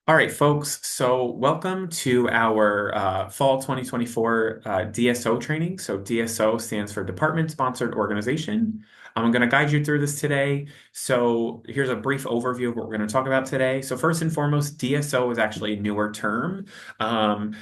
All right, folks. So, welcome to our fall 2024 DSO training. So, DSO stands for Department Sponsored Organization. I'm going to guide you through this today. So, here's a brief overview of what we're going to talk about today. So, first and foremost, DSO is actually a newer term. Um,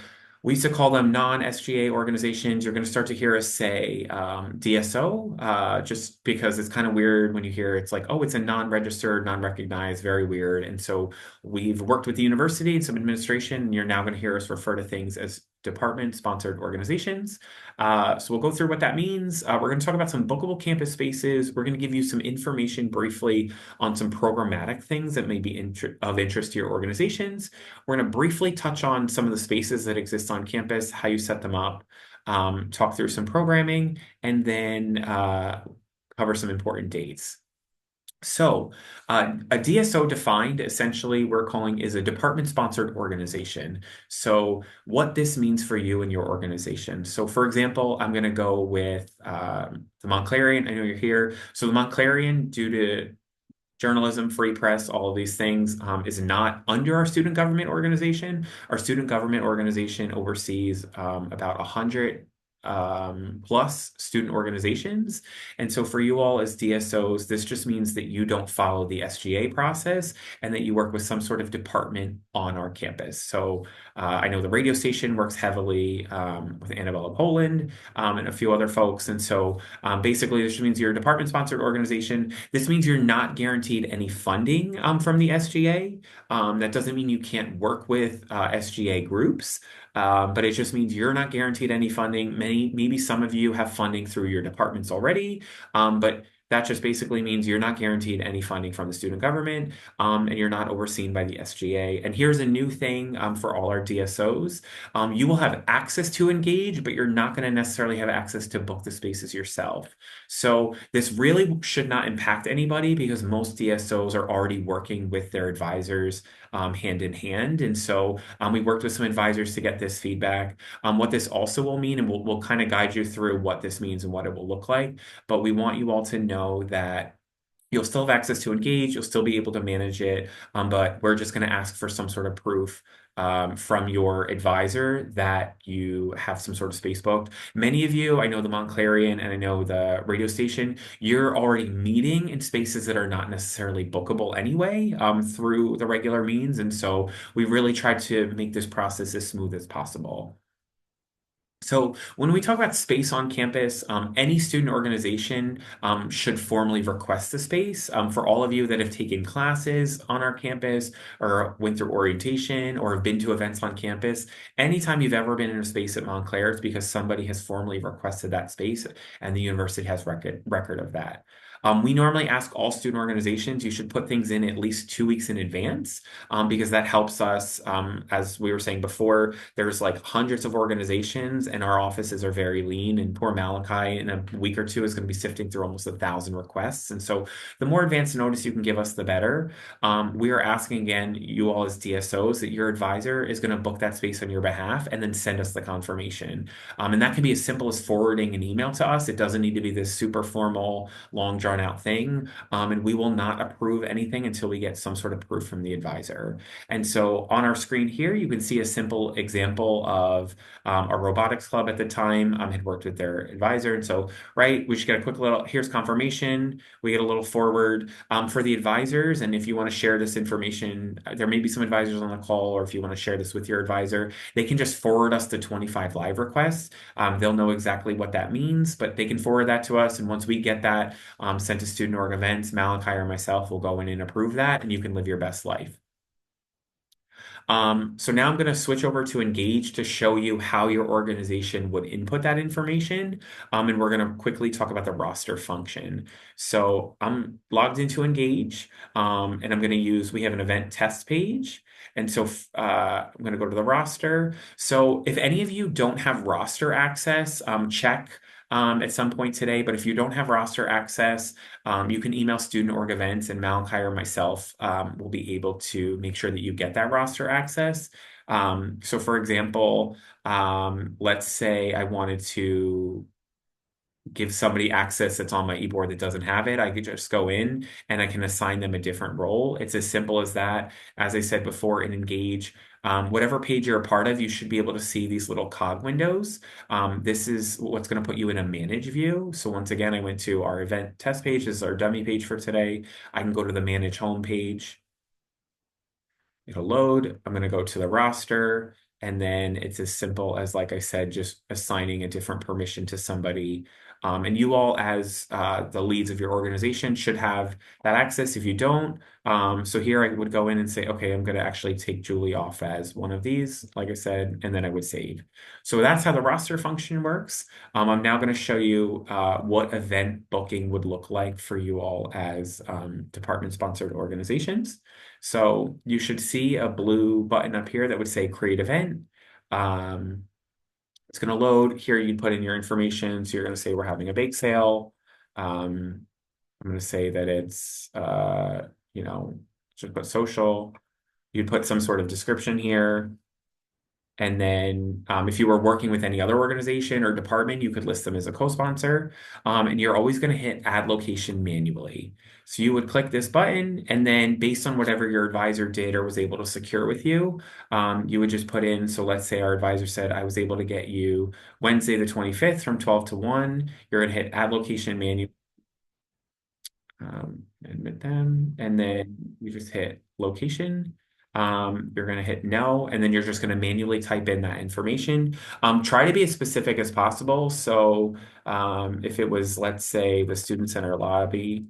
we used to call them non-SGA organizations. You're going to start to hear us say DSO, just because it's kind of weird when you hear it's like, oh, it's a non-registered, non-recognized, very weird. And so we've worked with the university and some administration, and you're now going to hear us refer to things as department-sponsored organizations. So we'll go through what that means. We're going to talk about some bookable campus spaces. We're going to give you some information briefly on some programmatic things that may be of interest to your organizations. We're going to briefly touch on some of the spaces that exist on campus, how you set them up, talk through some programming, and then cover some important dates. So, a DSO defined, essentially, we're calling is a department-sponsored organization. So, what this means for you and your organization. So, for example, I'm going to go with the Montclarian. I know you're here. So, the Montclarian, due to journalism, free press, all of these things, is not under our student government organization. Our student government organization oversees about 100 plus student organizations. And so for you all as DSOs, this just means that you don't follow the SGA process and that you work with some sort of department on our campus. So I know the radio station works heavily with Annabella Poland and a few other folks. And so basically, this just means you're a department-sponsored organization. This means you're not guaranteed any funding from the SGA. That doesn't mean you can't work with SGA groups, but it just means you're not guaranteed any funding. Maybe some of you have funding through your departments already, but that just basically means you're not guaranteed any funding from the student government, and you're not overseen by the SGA. And here's a new thing for all our DSOs. You will have access to engage, but you're not going to necessarily have access to book the spaces yourself. So this really should not impact anybody because most DSOs are already working with their advisors hand in hand. And so we worked with some advisors to get this feedback. What this also will mean, and we'll kind of guide you through what this means and what it will look like, but we want you all to know that you'll still have access to engage, you'll still be able to manage it, but we're just going to ask for some sort of proof from your advisor that you have some sort of space booked. Many of you, I know the Montclarian and I know the radio station, you're already meeting in spaces that are not necessarily bookable anyway through the regular means. And so we really tried to make this process as smooth as possible. So when we talk about space on campus, any student organization should formally request the space. For all of you that have taken classes on our campus or went through orientation or have been to events on campus, anytime you've ever been in a space at Montclair, it's because somebody has formally requested that space and the university has record of that. We normally ask all student organizations, you should put things in at least 2 weeks in advance because that helps us, as we were saying before, there's like hundreds of organizations and our offices are very lean, and poor Malachi in a week or two is going to be sifting through almost 1,000 requests. And so the more advance notice you can give us, the better. We are asking again, you all as DSOs, that your advisor is going to book that space on your behalf and then send us the confirmation. And that can be as simple as forwarding an email to us. It doesn't need to be this super formal, long drawn out thing. And we will not approve anything until we get some sort of proof from the advisor. And so on our screen here, you can see a simple example of a robotics club at the time had worked with their advisor. And so, right, we just get a quick little, here's confirmation. We get a little forward for the advisors. And if you want to share this information, there may be some advisors on the call, or if you want to share this with your advisor, they can just forward us the 25 live requests. They'll know exactly what that means, but they can forward that to us. And once we get that sent to student org events, Malachi or myself will go in and approve that, and you can live your best life. So now I'm going to switch over to Engage to show you how your organization would input that information. And we're going to quickly talk about the roster function. So I'm logged into Engage, and I'm going to use, we have an event test page. And so I'm going to go to the roster. So if any of you don't have roster access, check at some point today. But if you don't have roster access, you can email student org events, and Malachi or myself will be able to make sure that you get that roster access. So for example, let's say I wanted to give somebody access that's on my eBoard that doesn't have it. I could just go in and I can assign them a different role. It's as simple as that. As I said before, in Engage, whatever page you're a part of, you should be able to see these little cog windows. This is what's going to put you in a manage view. So once again, I went to our event test page. This is our dummy page for today. I can go to the manage home page. It'll load. I'm going to go to the roster. And then it's as simple as, like I said, just assigning a different permission to somebody. And you all, as the leads of your organization, should have that access. If you don't, so here I would go in and say, okay, I'm going to actually take Julie off as one of these, like I said, and then I would save. So that's how the roster function works. I'm now going to show you what event booking would look like for you all as department-sponsored organizations. So you should see a blue button up here that would say create event. Um, it's going to load. Here you put in your information. So you're going to say we're having a bake sale. I'm going to say that it's, should put social. You'd put some sort of description here. And then if you were working with any other organization or department, you could list them as a co-sponsor. And you're always going to hit add location manually. So you would click this button, and then based on whatever your advisor did or was able to secure with you, you would just put in, so let's say our advisor said, I was able to get you Wednesday the 25th from 12 to 1. You're going to hit add location manually, admit them, and then you just hit location. You're going to hit no, and then you're just going to manually type in that information. Try to be as specific as possible. So if it was, let's say, the student center lobby,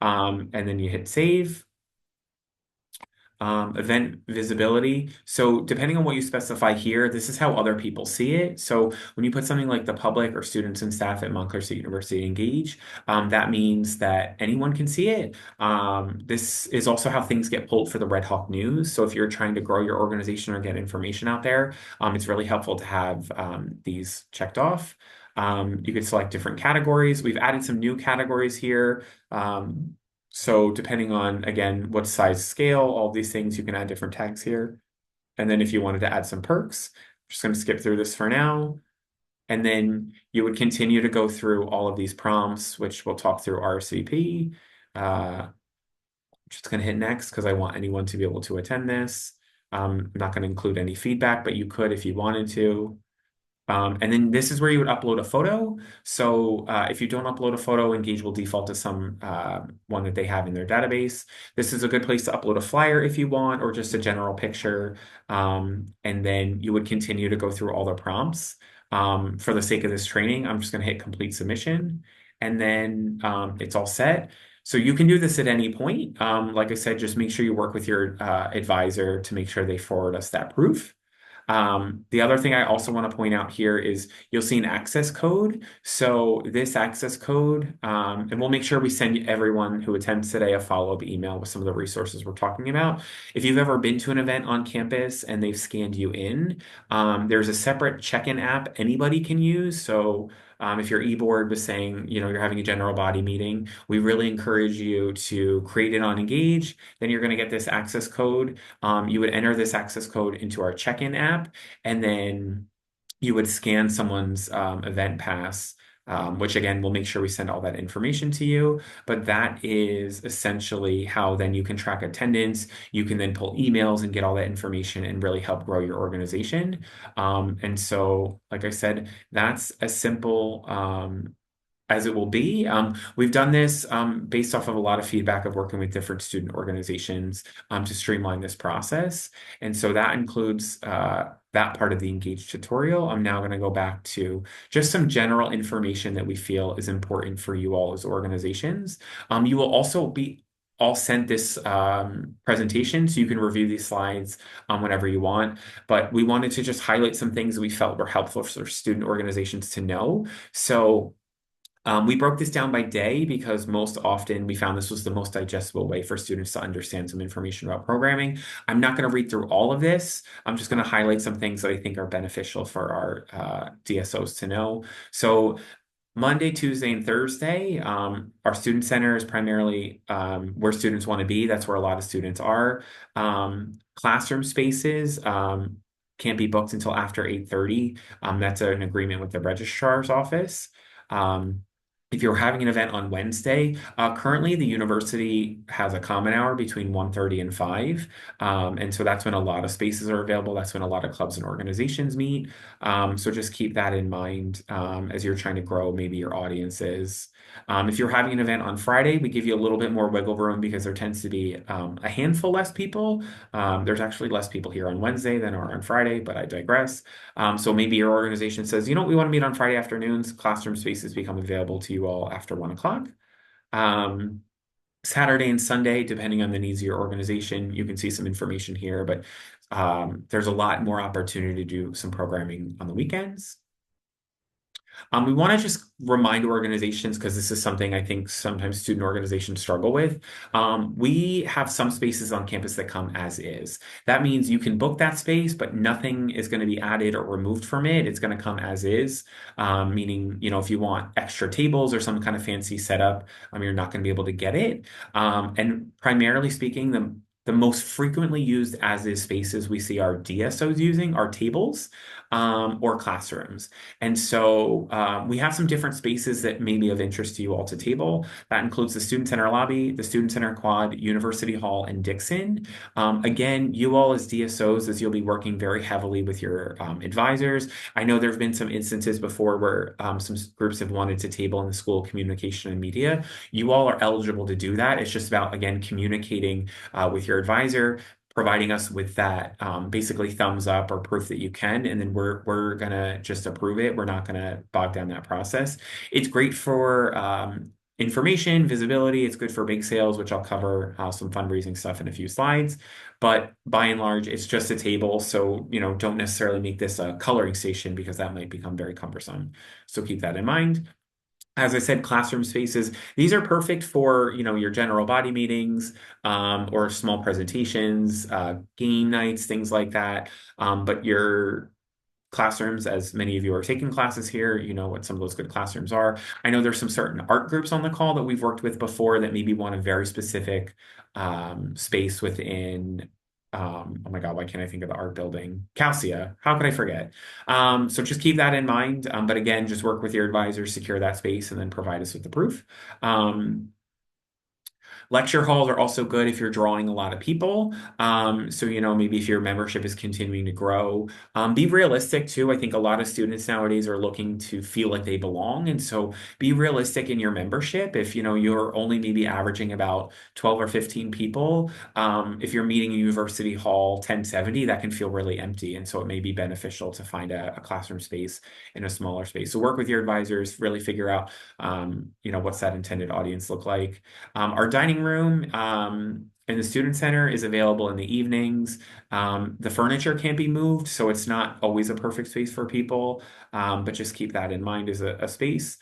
and then you hit save. Event visibility. So depending on what you specify here, this is how other people see it. So when you put something like the public or students and staff at Montclair State University engage, that means that anyone can see it. This is also how things get pulled for the Red Hawk News. So if you're trying to grow your organization or get information out there, it's really helpful to have these checked off. You could select different categories. We've added some new categories here. So depending on, again, what size scale, all these things, you can add different tags here. And then if you wanted to add some perks, I'm just going to skip through this for now. And then you would continue to go through all of these prompts, which we'll talk through RSVP. I'm just going to hit next because I want anyone to be able to attend this. I'm not going to include any feedback, but you could if you wanted to. And then this is where you would upload a photo. So if you don't upload a photo, Engage will default to some one that they have in their database. This is a good place to upload a flyer if you want, or just a general picture. And then you would continue to go through all the prompts. For the sake of this training, I'm just going to hit complete submission. And then it's all set. So you can do this at any point. Like I said, just make sure you work with your advisor to make sure they forward us that proof. The other thing I also want to point out here is you'll see an access code. So this access code, and we'll make sure we send everyone who attends today a follow-up email with some of the resources we're talking about. If you've ever been to an event on campus and they've scanned you in, there's a separate check-in app anybody can use. So if your e-board was saying, you're having a general body meeting, we really encourage you to create it on Engage. Then you're going to get this access code. You would enter this access code into our check-in app, and then you would scan someone's event pass, which again, we'll make sure we send all that information to you. But that is essentially how then you can track attendance. You can then pull emails and get all that information and really help grow your organization. And so, like I said, that's as simple as it will be. We've done this based off of a lot of feedback of working with different student organizations to streamline this process. And so that includes that part of the Engage tutorial. I'm now going to go back to just some general information that we feel is important for you all as organizations. You will also be all sent this presentation so you can review these slides whenever you want. But we wanted to just highlight some things that we felt were helpful for student organizations to know. So we broke this down by day because most often we found this was the most digestible way for students to understand some information about programming. I'm not going to read through all of this. I'm just going to highlight some things that I think are beneficial for our DSOs to know. So Monday, Tuesday, and Thursday, our student center is primarily where students want to be. That's where a lot of students are. Classroom spaces. can't be booked until after 8:30. That's an agreement with the registrar's office. Um, if you're having an event on Wednesday, currently the university has a common hour between 1:30 and 5. And so that's when a lot of spaces are available. That's when a lot of clubs and organizations meet. So just keep that in mind as you're trying to grow maybe your audiences. If you're having an event on Friday, we give you a little bit more wiggle room because there tends to be a handful less people. There's actually less people here on Wednesday than are on Friday, but I digress. So maybe your organization says, you know, we want to meet on Friday afternoons. Classroom spaces become available to you all after 1 o'clock. Um, Saturday and Sunday, depending on the needs of your organization, you can see some information here, but there's a lot more opportunity to do some programming on the weekends. We want to just remind organizations, because this is something I think sometimes student organizations struggle with. We have some spaces on campus that come as is. That means you can book that space, but nothing is going to be added or removed from it. It's going to come as is, meaning, you know, if you want extra tables or some kind of fancy setup, you're not going to be able to get it. And primarily speaking, the most frequently used as is spaces we see our DSOs using are tables or classrooms. And so we have some different spaces that may be of interest to you all to table. That includes the Student Center lobby, the Student Center quad, University Hall, and Dixon. Again, you all as DSOs, as you'll be working very heavily with your advisors. I know there have been some instances before where some groups have wanted to table in the School of Communication and Media. You all are eligible to do that. It's just about, again, communicating with your advisor, providing us with that basically thumbs up or proof that you can, and then we're gonna just approve it. We're not gonna bog down that process. It's great for information, visibility. It's good for big sales, which I'll cover some fundraising stuff in a few slides. But by and large, it's just a table. So, you know, don't necessarily make this a coloring station because that might become very cumbersome. So keep that in mind. As I said, classroom spaces, these are perfect for, you know, your general body meetings or small presentations, game nights, things like that. But your classrooms, as many of you are taking classes here, you know what some of those good classrooms are. I know there's some certain art groups on the call that we've worked with before that maybe want a very specific space within. Oh my God, why can't I think of the art building? Calcia. How could I forget? So just keep that in mind. But again, just work with your advisors, secure that space, and then provide us with the proof. Lecture halls are also good if you're drawing a lot of people. So, you know, maybe if your membership is continuing to grow, be realistic too. I think a lot of students nowadays are looking to feel like they belong. And so be realistic in your membership. If, you know, you're only maybe averaging about 12 or 15 people, if you're meeting a university hall 1070, that can feel really empty. And so it may be beneficial to find a classroom space in a smaller space. So work with your advisors, really figure out, you know, what's that intended audience look like. Our dining room in the student center is available in the evenings. The furniture can't be moved, so it's not always a perfect space for people, but just keep that in mind as a space.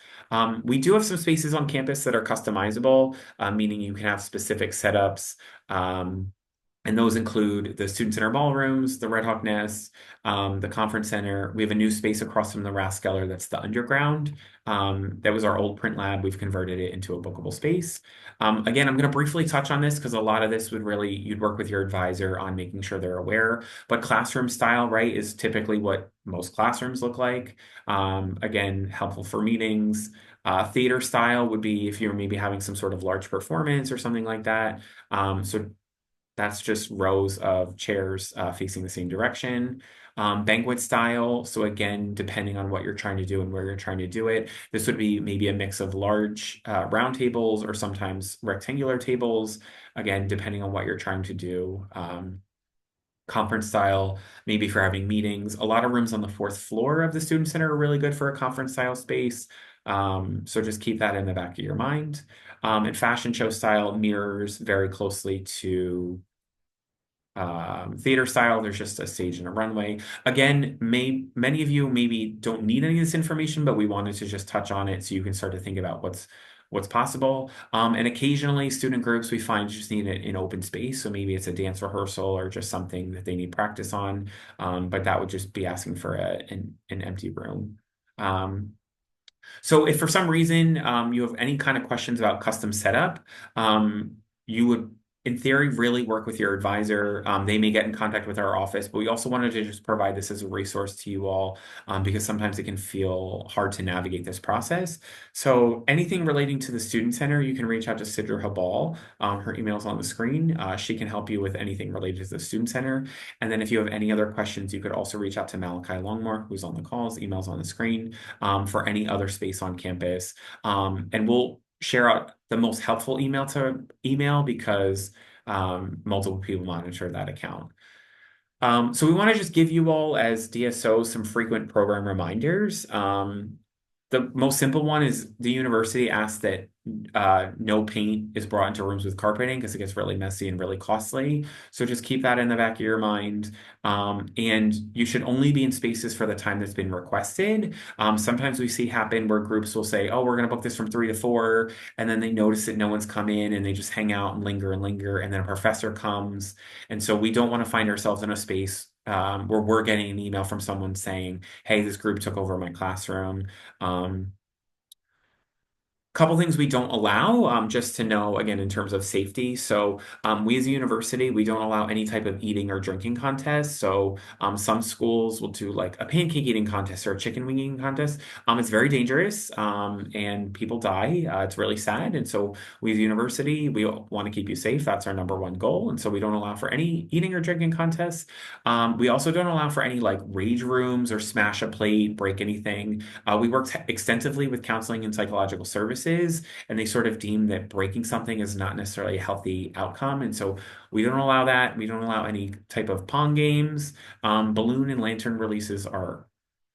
We do have some spaces on campus that are customizable, meaning you can have specific setups. And those include the Student Center ballrooms, the Red Hawk Nest, the Conference Center. We have a new space across from the Rathskeller that's the underground. That was our old print lab. We've converted it into a bookable space. Again, I'm going to briefly touch on this because a lot of this would really, you'd work with your advisor on making sure they're aware. But classroom style, right, is typically what most classrooms look like. Again, helpful for meetings. Theater style would be if you're maybe having some sort of large performance or something like that. So that's just rows of chairs facing the same direction. Banquet style. So again, depending on what you're trying to do and where you're trying to do it, this would be maybe a mix of large round tables or sometimes rectangular tables. Again, depending on what you're trying to do. Conference style, maybe for having meetings. A lot of rooms on the fourth floor of the student center are really good for a conference style space. So just keep that in the back of your mind. And fashion show style mirrors very closely to theater style. There's just a stage and a runway. Again, many of you maybe don't need any of this information, but we wanted to just touch on it so you can start to think about what's possible. And occasionally student groups we find just need an open space. So maybe it's a dance rehearsal or just something that they need practice on. But that would just be asking for an empty room. So if for some reason you have any kind of questions about custom setup, you would in theory, really work with your advisor. They may get in contact with our office, but we also wanted to just provide this as a resource to you all because sometimes it can feel hard to navigate this process. So anything relating to the Student Center, you can reach out to Sidra Habal. Her email's on the screen. She can help you with anything related to the Student Center. And then if you have any other questions, you could also reach out to Malachi Longmore, who's on the calls. Email's on the screen for any other space on campus. And we'll share out the most helpful email to email because multiple people monitor that account. So we want to just give you all as DSOs some frequent program reminders. The most simple one is the university asks that no paint is brought into rooms with carpeting because it gets really messy and really costly. So just keep that in the back of your mind. And you should only be in spaces for the time that's been requested. Sometimes we see happen where groups will say, oh, we're going to book this from 3 to 4. And then they notice that no one's come in and they just hang out and linger and linger. And then a professor comes. And so we don't want to find ourselves in a space where we're getting an email from someone saying, hey, this group took over my classroom. Um, Couple things we don't allow, just to know, again, in terms of safety. So we as a university, we don't allow any type of eating or drinking contest. So some schools will do like a pancake eating contest or a chicken wing eating contest. It's very dangerous and people die. It's really sad. And so we as a university, we want to keep you safe. That's our number one goal. And so we don't allow for any eating or drinking contests. We also don't allow for any like rage rooms or smash a plate, break anything. We worked extensively with counseling and psychological services, and they sort of deem that breaking something is not necessarily a healthy outcome. And so we don't allow that. We don't allow any type of pong games. Balloon and lantern releases are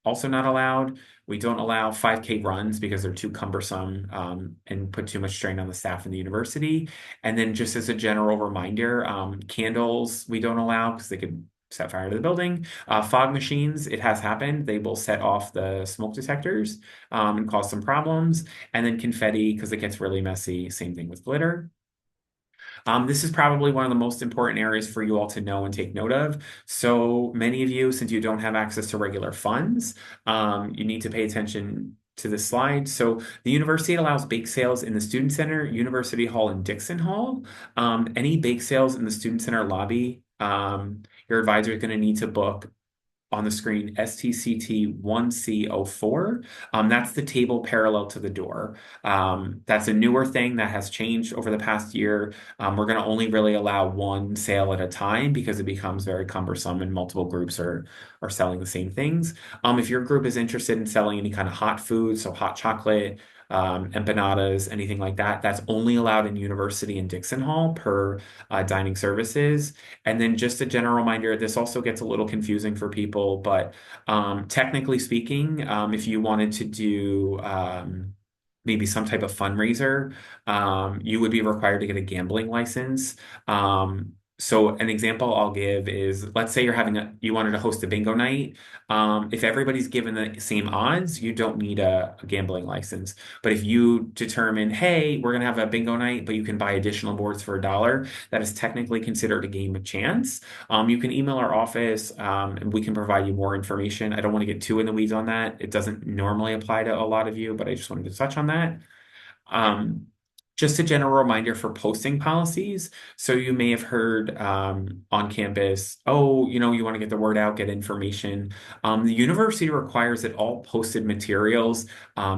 also not allowed. We don't allow 5K runs because they're too cumbersome and put too much strain on the staff in the university. And then just as a general reminder, candles we don't allow because they could set fire to the building. Fog machines, it has happened. They will set off the smoke detectors and cause some problems. And then confetti, because it gets really messy. Same thing with glitter. This is probably one of the most important areas for you all to know and take note of. So many of you, since you don't have access to regular funds, you need to pay attention to this slide. So the university allows bake sales in the Student Center, University Hall, and Dixon Hall. Any bake sales in the Student Center lobby, your advisor is going to need to book on the screen STCT 1C04. That's the table parallel to the door. That's a newer thing that has changed over the past year. We're going to only really allow one sale at a time because it becomes very cumbersome and multiple groups are selling the same things. If your group is interested in selling any kind of hot food, so hot chocolate, empanadas, anything like that, that's only allowed in University and Dixon Hall per dining services. And then just a general reminder, this also gets a little confusing for people, but technically speaking, if you wanted to do maybe some type of fundraiser, you would be required to get a gambling license. So an example I'll give is, let's say you wanted to host a bingo night. If everybody's given the same odds, you don't need a gambling license. But if you determine, hey, we're going to have a bingo night, but you can buy additional boards for $1, that is technically considered a game of chance. You can email our office, and we can provide you more information. I don't want to get too in the weeds on that. It doesn't normally apply to a lot of you, but I just wanted to touch on that. Um, just a general reminder for posting policies. So you may have heard on campus, oh, you want to get the word out, get information. The university requires that all posted materials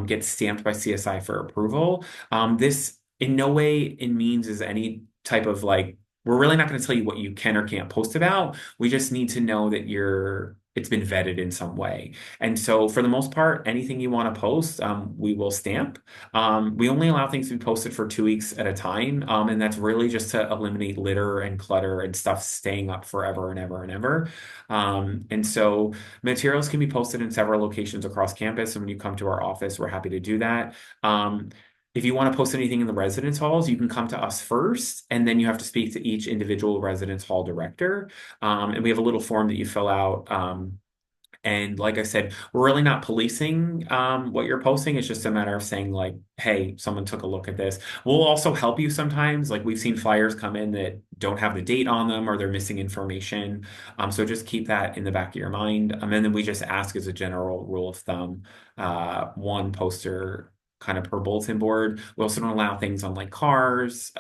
get stamped by CSI for approval. This in no way in means is any type of like, we're really not going to tell you what you can or can't post about. We just need to know that it's been vetted in some way. And so for the most part, anything you want to post, we will stamp. We only allow things to be posted for 2 weeks at a time, and that's really just to eliminate litter and clutter and stuff staying up forever and ever and ever. And so materials can be posted in several locations across campus, and when you come to our office, we're happy to do that. If you want to post anything in the residence halls, you can come to us first, and then you have to speak to each individual residence hall director. And we have a little form that you fill out. And like I said, we're really not policing what you're posting. It's just a matter of saying like, hey, someone took a look at this. We'll also help you sometimes. Like we've seen flyers come in that don't have the date on them or they're missing information. So just keep that in the back of your mind. And then we just ask as a general rule of thumb, one poster kind of per bulletin board. We also don't allow things on like cars,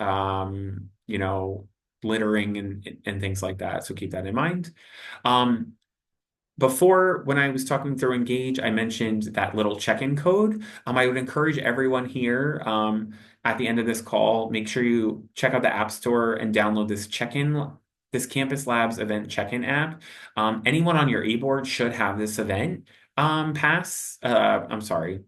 littering and things like that. So keep that in mind. Um, Before, when I was talking through Engage, I mentioned that little check-in code. I would encourage everyone here at the end of this call, make sure you check out the App Store and download this Campus Labs event check-in app. Anyone on your e-board should have this event pass. I'm sorry,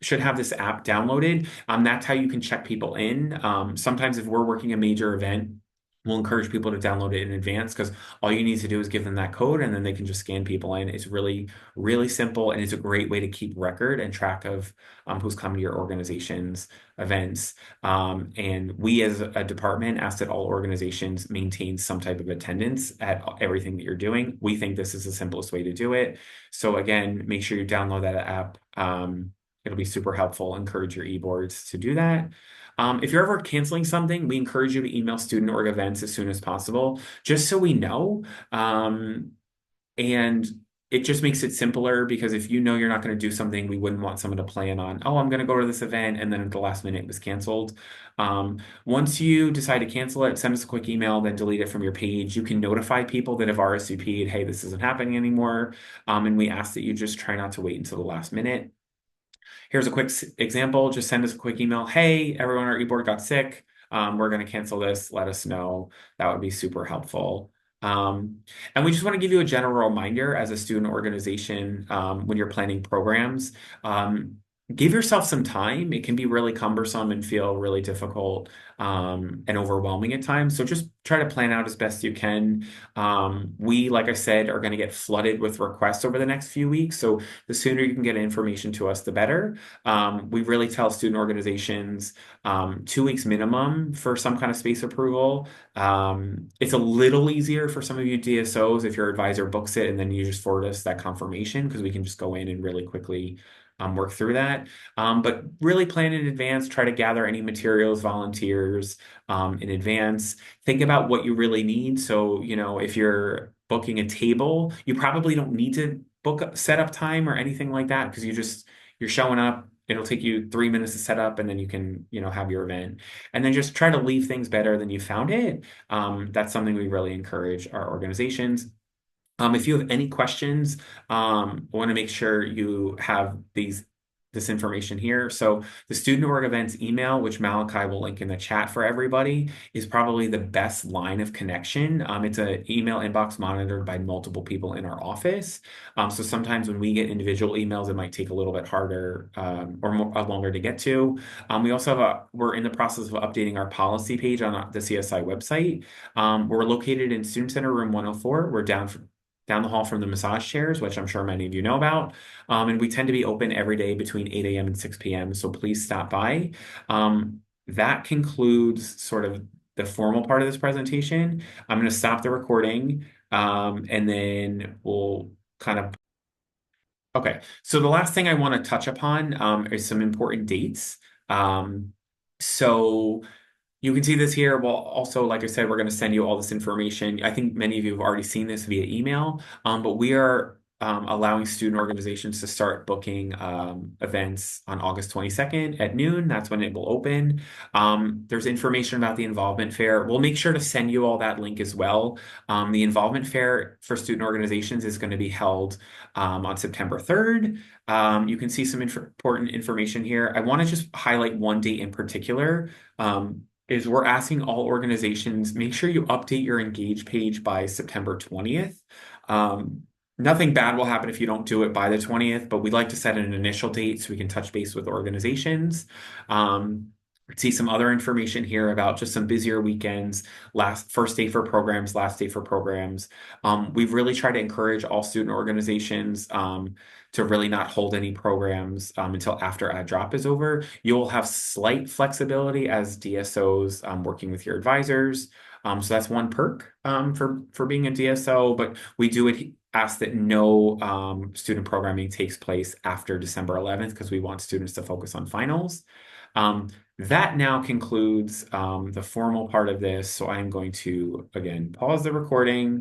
should have this app downloaded. That's how you can check people in. Sometimes if we're working a major event, we'll encourage people to download it in advance because all you need to do is give them that code and then they can just scan people in. It's really, really simple and it's a great way to keep record and track of who's coming to your organization's events. And we as a department ask that all organizations maintain some type of attendance at everything that you're doing. We think this is the simplest way to do it. So again, make sure you download that app. It'll be super helpful. Encourage your e-boards to do that. If you're ever canceling something, we encourage you to email student org events as soon as possible, just so we know. And it just makes it simpler because if you know you're not going to do something, we wouldn't want someone to plan on, oh, I'm going to go to this event, and then at the last minute it was canceled. Once you decide to cancel it, send us a quick email, then delete it from your page. You can notify people that have RSVP'd, hey, this isn't happening anymore. And we ask that you just try not to wait until the last minute. Here's a quick example. Just send us a quick email. Hey, everyone on our e-board got sick. We're going to cancel this. Let us know. That would be super helpful. And we just want to give you a general reminder as a student organization when you're planning programs. Give yourself some time. It can be really cumbersome and feel really difficult and overwhelming at times. So just try to plan out as best you can. We, like I said, are going to get flooded with requests over the next few weeks. So the sooner you can get information to us, the better. We really tell student organizations 2 weeks minimum for some kind of space approval. It's a little easier for some of you DSOs if your advisor books it and then you just forward us that confirmation because we can just go in and really quickly work through that. But really plan in advance, try to gather any materials, volunteers in advance. Think about what you really need. So, if you're booking a table, you probably don't need to book a setup time or anything like that because you're showing up. It'll take you 3 minutes to set up and then you can, have your event. And then just try to leave things better than you found it. That's something we really encourage our organizations. If you have any questions, I want to make sure you have this information here. So the student org events email, which Malachi will link in the chat for everybody, is probably the best line of connection. It's an email inbox monitored by multiple people in our office. So sometimes when we get individual emails, it might take a little bit harder or longer to get to. We also we're in the process of updating our policy page on the CSI website. We're located in Student Center Room 104. We're down the hall from the massage chairs, which I'm sure many of you know about. And we tend to be open every day between 8 a.m. and 6 p.m. So please stop by. That concludes sort of the formal part of this presentation. I'm going to stop the recording and then we'll kind of. Okay, so the last thing I want to touch upon is some important dates. So you can see this here. Well, also, like I said, we're going to send you all this information. I think many of you have already seen this via email, but we are allowing student organizations to start booking events on August 22nd at noon. That's when it will open. There's information about the involvement fair. We'll make sure to send you all that link as well. The involvement fair for student organizations is going to be held on September 3rd. You can see some important information here. I want to just highlight one date in particular. Is we're asking all organizations, make sure you update your Engage page by September 20th. Nothing bad will happen if you don't do it by the 20th, but we'd like to set an initial date so we can touch base with organizations. See some other information here about just some busier weekends, first day for programs, last day for programs. We've really tried to encourage all student organizations to really not hold any programs until after ad drop is over. You'll have slight flexibility as DSOs working with your advisors. So that's one perk for being a DSO, but we do ask that no student programming takes place after December 11th because we want students to focus on finals. That now concludes the formal part of this. So I'm going to, again, pause the recording.